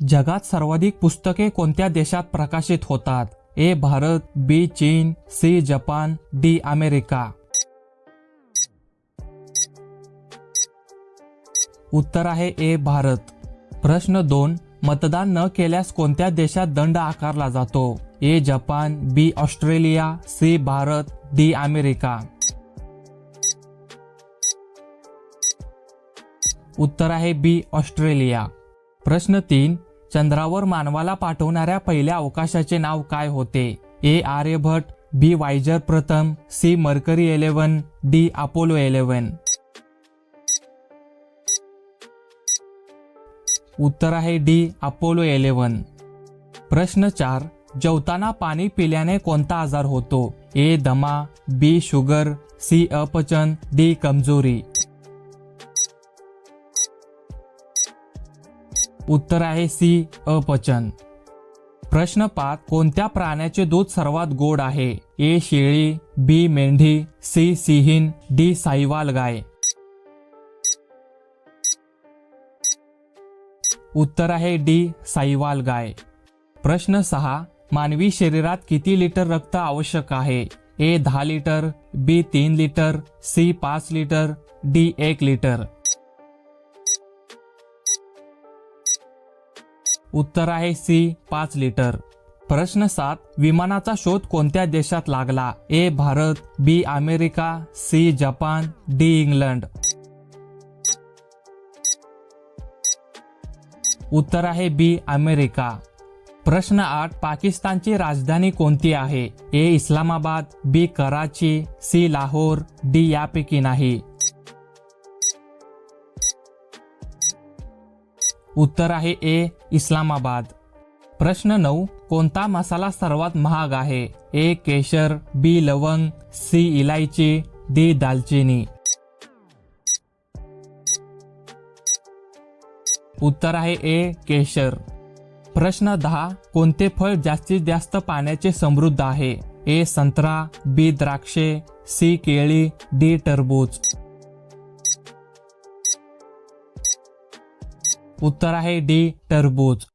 जगात सर्वाधिक पुस्तके कोणत्या देशात प्रकाशित होतात? ए भारत, बी चीन, सी जपान, डी अमेरिका. उत्तर आहे ए भारत. प्रश्न 2. मतदान न केल्यास कोणत्या देशात दंड आकारला जातो? A Japan, B Australia, C Bharat, D America. उत्तर आहे बी ऑस्ट्रेलिया. प्रश्न 3. चंद्रावर मानवाला पाठवणाऱ्या पहिल्या अवकाशाचे नाव काय होते? ए आर्यभट, बी वायजर प्रथम, सी मर्करी 11, डी अपोलो 11. उत्तर आहे डी अपोलो 11. प्रश्न 4. जेवताना पाणी पिल्याने कोणता आजार होतो? ए दमा, बी शुगर, सी अपचन, डी कमजोरी. उत्तर आहे सी अपचन. प्रश्न 5. कोणत्या प्राण्याचे दूध सर्वात गोड आहे? ए शेळी, बी मेंढी, सी सिंहीण, डी साहिवाल गाय. उत्तर आहे डी साहिवाल गाय. प्रश्न 6. मानवी शरीरात किती लिटर रक्त आवश्यक आहे? A 10 litre, B 3 litre, C 5 litre, D 1 litre. उत्तर आहे सी 5 लिटर. प्रश्न 7. विमानाचा शोध कोणत्या देशात लागला? A Bharat, B America, C Japan, D England. उत्तर आहे बी अमेरिका. प्रश्न 8. पाकिस्तानची राजधानी कोणती आहे? ए इस्लामाबाद, बी कराची, सी लाहोर, डी यापैकी नाही. उत्तर आहे ए इस्लामाबाद. प्रश्न 9. कोणता मसाला सर्वात महाग आहे? ए केशर, बी लवंग, सी इलायची, डी दालचिनी. उत्तर आहे ए केशर. प्रश्न 10. कोणते फळ जास्तीत जास्त पाण्याचे समृद्ध आहे? ए संत्रा, बी द्राक्षे, सी केळी, डी टरबूज. उत्तर आहे डी टरबूज.